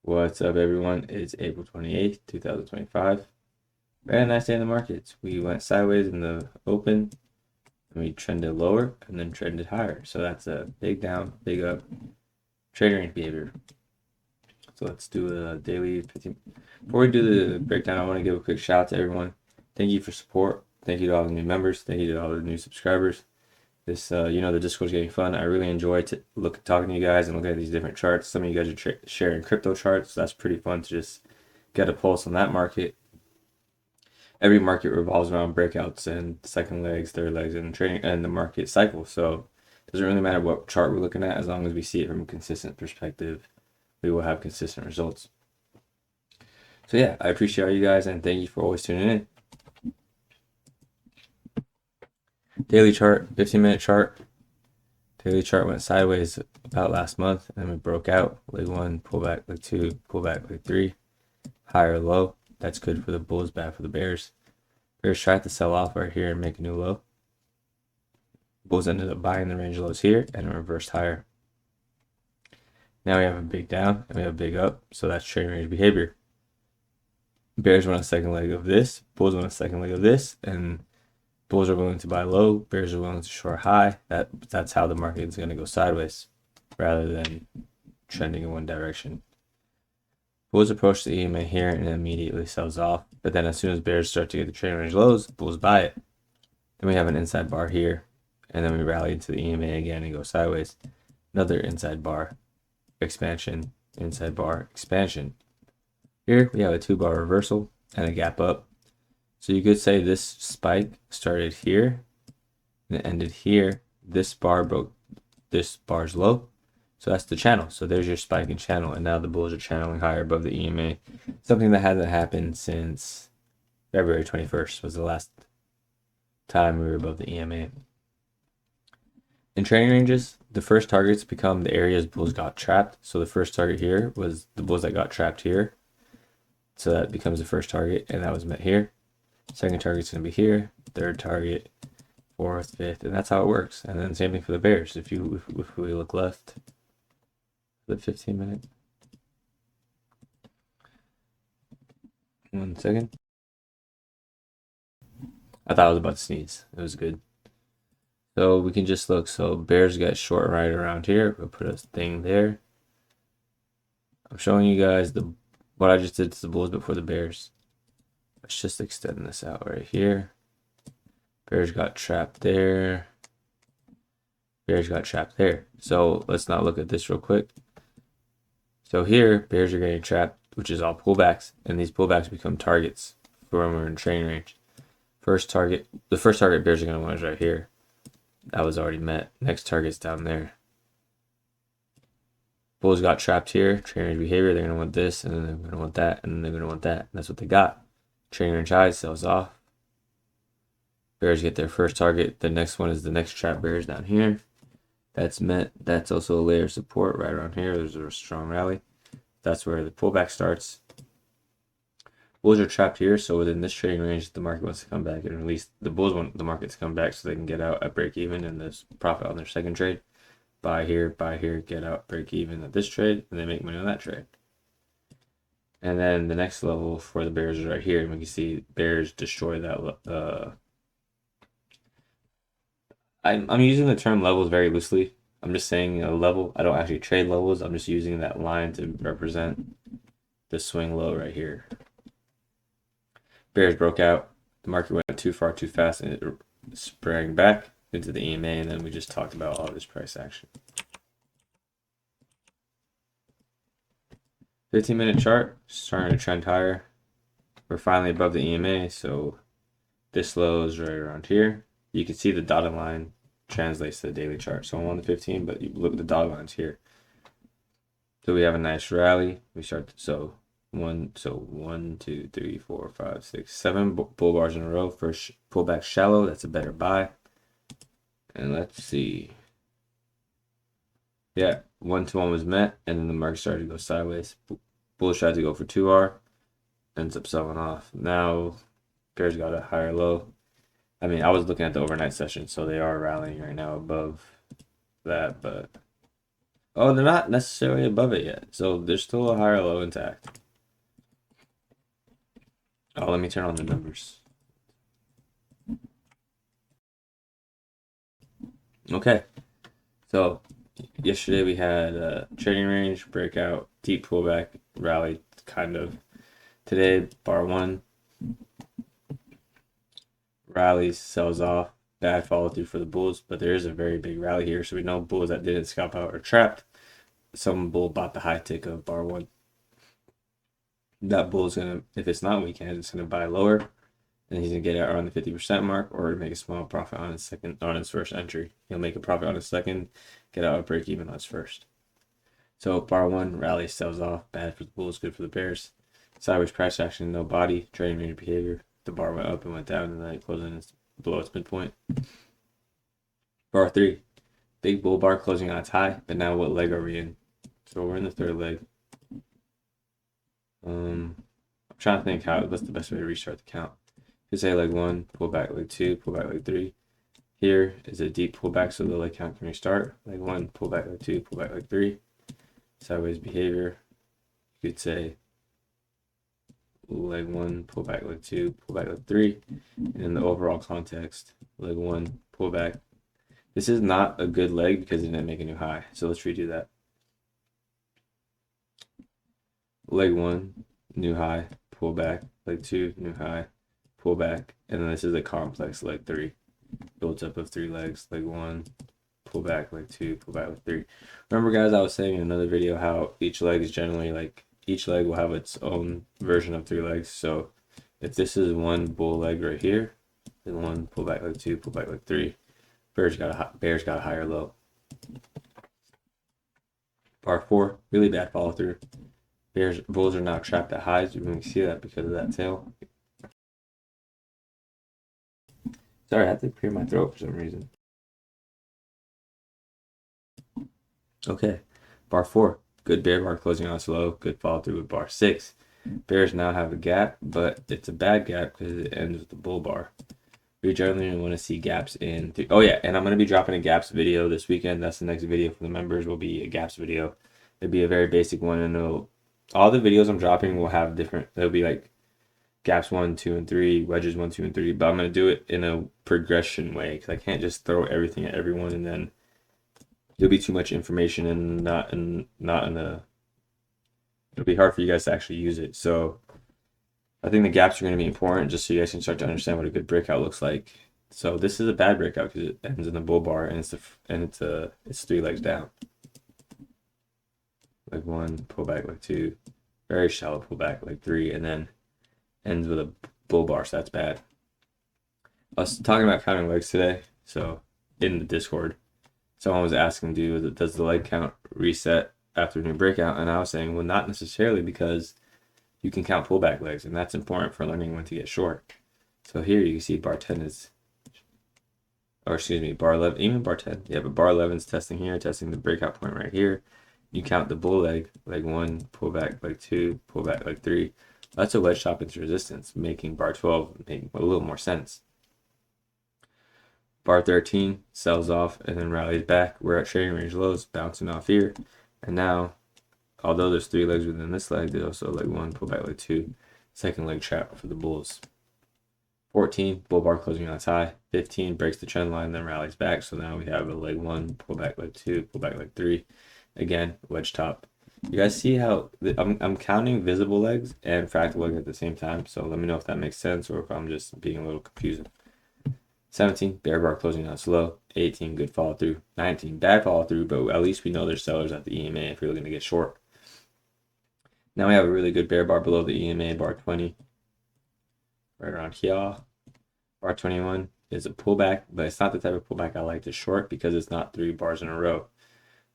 What's up, everyone? It's April 28th, 2025. Very nice day in the markets. We went sideways in the open, and we trended lower and then trended higher. So that's a big down, big up trading range behavior. So let's do a daily 15. Before we do the breakdown, I want to give a quick shout out to everyone. Thank you for support. Thank you to all the new members. Thank you to all the new subscribers. This, the Discord's getting fun. I really enjoy talking to you guys and looking at these different charts. Some of you guys are sharing crypto charts. So that's pretty fun to just get a pulse on that market. Every market revolves around breakouts and second legs, third legs, and trading and the market cycle. So it doesn't really matter what chart we're looking at, as long as we see it from a consistent perspective, we will have consistent results. So yeah, I appreciate all you guys and thank you for always tuning in. Daily chart, 15-minute chart. Daily chart went sideways about last month, and we broke out. Leg 1, pull back, leg 2, pull back, leg 3. Higher low. That's good for the bulls, bad for the bears. Bears tried to sell off right here and make a new low. Bulls ended up buying the range lows here and reversed higher. Now we have a big down and we have a big up, so that's trading range behavior. Bears want a second leg of this, bulls want a second leg of this, and bulls are willing to buy low, bears are willing to short high. That's how the market is going to go sideways rather than trending in one direction. Bulls approach the EMA here and it immediately sells off. But then as soon as bears start to get the trading range lows, bulls buy it. Then we have an inside bar here, and then we rally into the EMA again and go sideways. Another inside bar, expansion, inside bar, expansion. Here we have a 2-bar reversal and a gap up. So you could say this spike started here and it ended here. This bar broke this bar's low. So that's the channel. So there's your spike and channel. And now the bulls are channeling higher above the EMA. Something that hasn't happened since February 21st was the last time we were above the EMA. In trading ranges, the first targets become the areas bulls got trapped. So the first target here was the bulls that got trapped here. So that becomes the first target, and that was met here. Second target's going to be here. Third target, fourth, fifth, and that's how it works. And then same thing for the bears. If we look left, the 15-minute. 1 second. I thought I was about to sneeze. It was good. So we can just look. So bears got short right around here. We'll put a thing there. I'm showing you guys what I just did to the bulls before the bears. Let's just extend this out right here. Bears got trapped there. Bears got trapped there. So let's not look at this real quick. So here, bears are getting trapped, which is all pullbacks, and these pullbacks become targets for when we're in trading range. The first target bears are going to want is right here. That was already met. Next target's down there. Bulls got trapped here. Trading range behavior, they're going to want this, and then they're going to want that, and then they're going to want that. And that's what they got. Trading range high, sells off. Bears get their first target. The next one is the next trap bears down here. That's met. That's also a layer of support right around here. There's a strong rally. That's where the pullback starts. Bulls are trapped here, so within this trading range, the market wants to come back and release. The bulls want the market to come back so they can get out at break even and there's profit on their second trade. Buy here, get out, break even at this trade, and they make money on that trade. And then the next level for the bears is right here, and we can see bears destroy that. I'm using the term levels very loosely. I'm just saying a level. I don't actually trade levels. I'm just using that line to represent the swing low right here. Bears broke out. The market went too far, too fast, and it sprang back into the EMA, and then we just talked about all this price action. 15-minute chart, starting to trend higher. We're finally above the EMA, so this low is right around here. You can see the dotted line translates to the daily chart. So I'm on the 15, but you look at the dotted lines here. So we have a nice rally. We start one, 2, 3, 4, 5, 6, 7 bull bars in a row. First pullback shallow, that's a better buy. And let's see. Yeah, 1-to-1 was met, and then the market started to go sideways. Bulls tried to go for 2R, ends up selling off. Now bears got a higher low. I mean, I was looking at the overnight session, so they are rallying right now above that, but Oh, they're not necessarily above it yet. So there's still a higher low intact. Oh, let me turn on the numbers. Okay. So yesterday we had a trading range, breakout, deep pullback, rally, kind of. Today, bar one, rallies, sells off, bad follow through for the bulls, but there is a very big rally here. So we know bulls that didn't scalp out are trapped. Some bull bought the high tick of bar one. That bull's gonna, if it's not weekend, it's gonna buy lower, and he's gonna get it around the 50% mark, or make a small profit on his first entry. He'll make a profit on his second, get out a break even on his first. So bar one, rally, sells off, bad for the bulls, good for the bears. Sideways price action, no body, trading range behavior. The bar went up and went down, and then it closed in below its midpoint. Bar three, big bull bar closing on its high, but now what leg are we in? So we're in the third leg. I'm trying to think what's the best way to restart the count. You say leg one, pull back leg two, pull back leg three. Here is a deep pullback, so the leg count can restart. Leg one, pull back leg two, pull back leg three. Sideways behavior. You could say leg one, pull back leg two, pull back leg three. And in the overall context, leg one, pull back. This is not a good leg because it didn't make a new high. So let's redo that. Leg one, new high, pull back. Leg two, new high, pull back. And then this is a complex leg three. Builds up of three legs. Leg one, pull back. Leg two, pull back. Leg three. Remember, guys, I was saying in another video how each leg is generally like, each leg will have its own version of three legs. So if this is one bull leg right here, then one, pull back. Leg two, pull back. Leg three. Bears got a higher low. Bar four, really bad follow through. Bulls are now trapped at highs. You can see that because of that tail. Sorry, I had to clear my throat for some reason. Okay, bar four, good bear bar closing on slow, good follow through with bar six. Bears now have a gap, but it's a bad gap because it ends with the bull bar. We generally want to see gaps in. Oh yeah, and I'm going to be dropping a gaps video this weekend. That's the next video for the members. Will be a gaps video. It'll be a very basic one, and all the videos I'm dropping will have different. It'll be like gaps 1, 2, and 3, wedges 1, 2, and 3. But I'm going to do it in a progression way because I can't just throw everything at everyone and then there'll be too much information and not in a. It'll be hard for you guys to actually use it. So I think the gaps are going to be important just so you guys can start to understand what a good breakout looks like. So this is a bad breakout because it ends in the bull bar and it's three legs down. Leg one, pull back, leg two, very shallow pull back, leg three, and then ends with a bull bar. So that's bad. I was talking about counting legs today. So in the Discord, someone was asking, does the leg count reset after a new breakout? And I was saying, well, not necessarily because you can count pullback legs, and that's important for learning when to get short. So here you can see bar 10 is, or excuse me, bar 11, even bar 10. Yeah, but bar 11 is testing here, testing the breakout point right here. You count the bull leg one, pull back, leg two, pull back, leg three. That's a wedge top into resistance, making bar 12 make a little more sense. Bar 13 sells off and then rallies back. We're at trading range lows, bouncing off here. And now, although there's three legs within this leg, there's also leg one, pull back, leg two, second leg trap for the bulls. 14, bull bar closing on its high. 15 breaks the trend line, then rallies back. So now we have a leg one, pull back, leg two, pull back, leg three. Again, wedge top. You guys see how I'm counting visible legs and fractal legs at the same time. So let me know if that makes sense or if I'm just being a little confusing. 17, bear bar closing on slow. 18, good follow through. 19, bad follow through, but at least we know there's sellers at the EMA if you're looking to get short. Now we have a really good bear bar below the EMA, bar 20. Right around here. Bar 21 is a pullback, but it's not the type of pullback I like to short because it's not 3 bars in a row.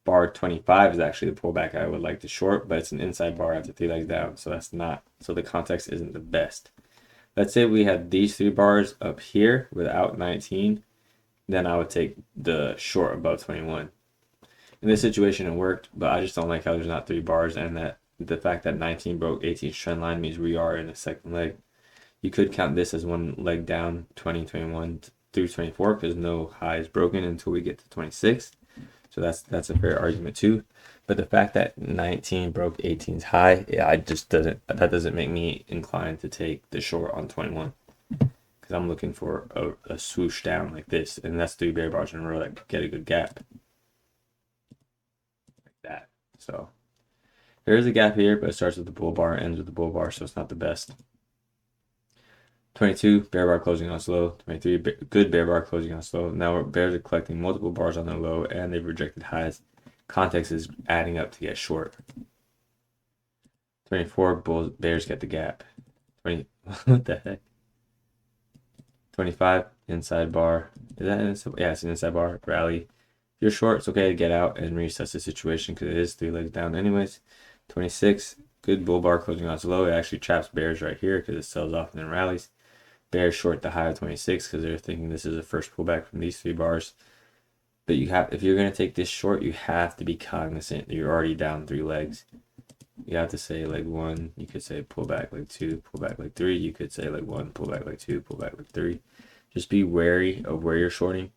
Bar 25 is actually the pullback I would like to short, but it's an inside bar after 3 legs down, so the context isn't the best. Let's say we had these 3 bars up here without 19, then I would take the short above 21. In this situation, it worked, but I just don't like how there's not 3 bars and that the fact that 19 broke 18's trend line means we are in the second leg. You could count this as one leg down, 20, 21 through 24, because no high is broken until we get to 26. So that's a fair argument too. But the fact that 19 broke 18's high, yeah, that doesn't make me inclined to take the short on 21 because I'm looking for a swoosh down like this, and that's 3 bear bars in a row that get a good gap like that. So there is a gap here, but it starts with the bull bar, ends with the bull bar, so it's not the best. 22 bear bar closing on slow. 23 good bear bar closing on slow. Now bears are collecting multiple bars on their low, and they've rejected highs. Context is adding up to get short. 24 bears get the gap. 20 what the heck? 25 inside bar. Is that inside? Yeah, it's an inside bar rally. If you're short, it's okay to get out and reassess the situation because it is 3 legs down anyways. 26 good bull bar closing on slow. It actually traps bears right here because it sells off and then rallies. Bears short the high of 26 because they're thinking this is a first pullback from these 3 bars. But if you're gonna take this short, you have to be cognizant that you're already down 3 legs. You have to say leg 1. You could say pull back leg 2, pull back leg 3. You could say leg 1, pull back leg 2, pull back leg 3. Just be wary of where you're shorting.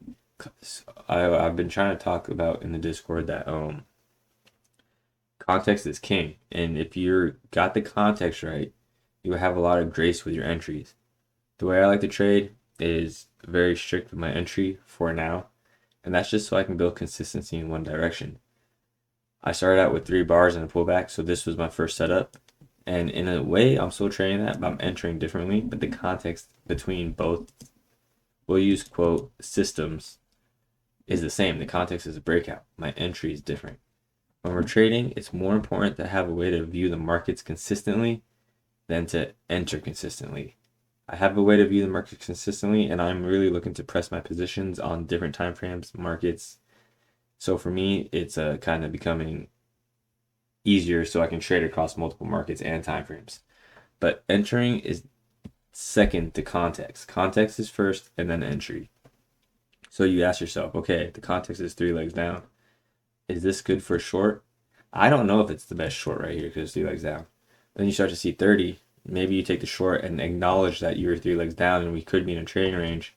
I've been trying to talk about in the Discord that context is king, and if you're got the context right, you have a lot of grace with your entries. The way I like to trade is very strict with my entry for now, and that's just so I can build consistency in one direction. I started out with 3 bars and a pullback, so this was my first setup. And in a way, I'm still trading that, but I'm entering differently. But the context between both, we'll use quote, systems, is the same. The context is a breakout. My entry is different. When we're trading, it's more important to have a way to view the markets consistently than to enter consistently. I have a way to view the market consistently, and I'm really looking to press my positions on different time frames, markets. So for me, it's kind of becoming easier so I can trade across multiple markets and time frames. But entering is second to context. Context is first and then entry. So you ask yourself, okay, the context is 3 legs down. Is this good for a short? I don't know if it's the best short right here because it's 3 legs down. Then you start to see 30. Maybe you take the short and acknowledge that you're 3 legs down and we could be in a trading range.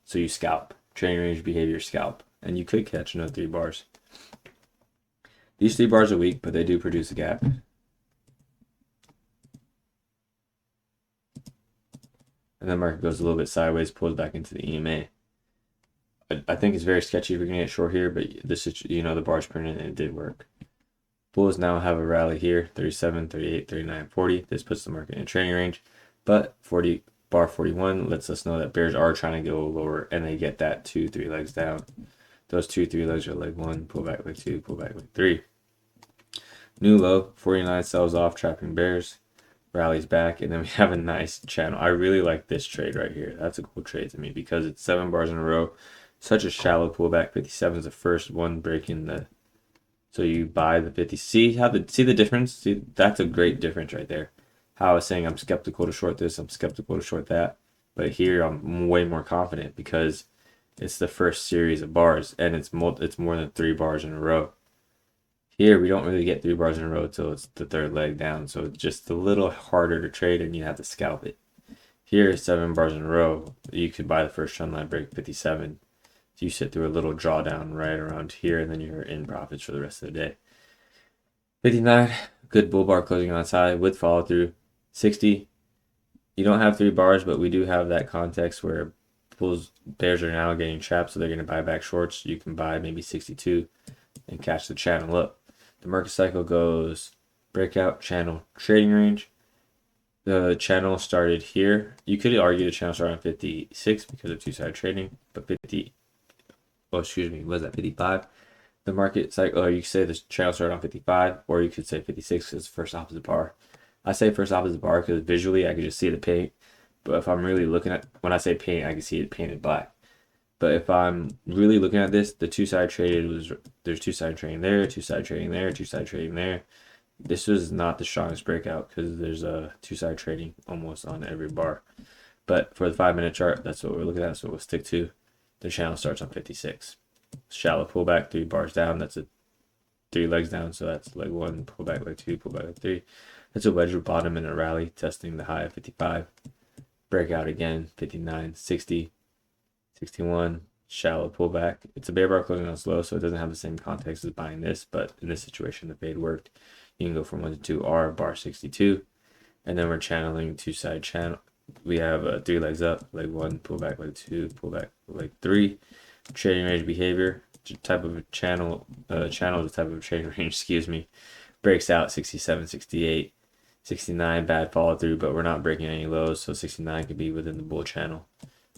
So you scalp. Trading range behavior, scalp. And you could catch another 3 bars. These 3 bars are weak, but they do produce a gap. And then market goes a little bit sideways, pulls back into the EMA. I think it's very sketchy if you're going to get short here, but this is, the bar's printed and it did work. Bulls now have a rally here, 37, 38, 39, 40. This puts the market in a trading range, but bar 41 lets us know that bears are trying to go lower, and they get that 2, 3 legs down. Those 2, 3 legs are leg 1, pull back leg 2, pull back leg 3. New low, 49 sells off, trapping bears, rallies back, and then we have a nice channel. I really like this trade right here. That's a cool trade to me because it's 7 bars in a row. Such a shallow pullback. 57 is the first one breaking the. So you buy the 50. See the difference? See, that's a great difference right there. How I was saying I'm skeptical to short this, I'm skeptical to short that, but here I'm way more confident because it's the first series of bars and it's more than 3 bars in a row. Here we don't really get 3 bars in a row until it's the 3rd leg down, so it's just a little harder to trade and you have to scalp it. Here 7 bars in a row, you could buy the first trend line break 57. You sit through a little drawdown right around here, and then you're in profits for the rest of the day. 59, good bull bar closing on side with follow through. 60, you don't have 3 bars, but we do have that context where bears are now getting trapped, so they're going to buy back shorts. You can buy maybe 62 and catch the channel up. The market cycle goes breakout, channel, trading range. The channel started here. You could argue the channel started on 56 because of 2-sided trading, but 55? The market cycle, or you could say the channel started on 55, or you could say 56 because first opposite bar. I say first opposite bar because visually I can just see the paint, but if I'm really looking at, when I say paint, I can see it painted black. But if I'm really looking at this, the 2-sided traded there's 2-sided trading there, 2-sided trading there, 2-sided trading there. This was not the strongest breakout because there's a 2-sided trading almost on every bar. But for the 5-minute chart, that's what we're looking at, so we'll stick to. The channel starts on 56. Shallow pullback, 3 bars down. That's a 3 legs down. So that's leg 1, pullback leg 2, pullback leg 3. That's a wedge bottom in a rally, testing the high of 55. Breakout again, 59, 60, 61. shallow pullback. It's a bear bar closing on slow, so it doesn't have the same context as buying this, but in this situation, the fade worked. You can go from 1 to 2 R, bar 62, and then we're channeling two-side channel. We have 3 legs up, leg 1, pull back, leg 2, pull back, leg 3. Trading range behavior, type of channel, the type of trading range, excuse me, breaks out 67, 68, 69, bad follow through, but we're not breaking any lows, so 69 could be within the bull channel.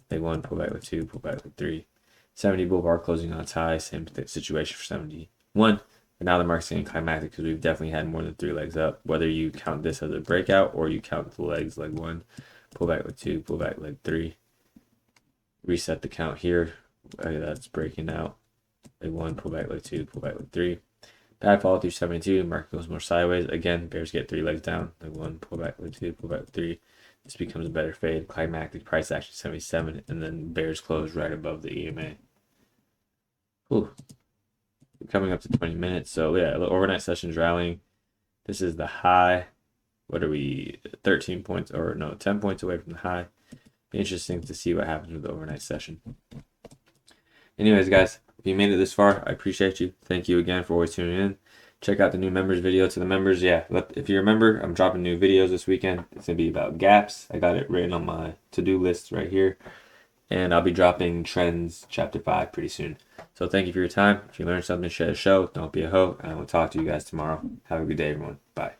Leg 1, pull back, leg 2, pull back, leg 3. 70 bull bar closing on its high, same situation for 71. But now the market's getting climactic because we've definitely had more than 3 legs up. Whether you count this as a breakout or you count the legs, leg 1, pull back, leg 2, pull back, leg 3. Reset the count here. That's breaking out. Leg 1, pull back, leg 2, pull back, leg 3. Bad follow through 72. Market goes more sideways. Again, bears get 3 legs down. Leg 1, pull back, leg 2, pull back, leg 3. This becomes a better fade. Climactic price action 77, and then bears close right above the EMA. Ooh. Coming up to 20 minutes. So yeah, the overnight session's rallying. This is the high. What are we? 13 points, or no, 10 points away from the high. Be interesting to see what happens with the overnight session. Anyways, guys, if you made it this far, I appreciate you. Thank you again for always tuning in. Check out the new members video. To the members, yeah, if you're a member, I'm dropping new videos this weekend. It's going to be about gaps. I got it written on my to-do list right here. And I'll be dropping Trends Chapter 5 pretty soon. So thank you for your time. If you learned something, share the show. Don't be a hoe. And I will talk to you guys tomorrow. Have a good day, everyone. Bye.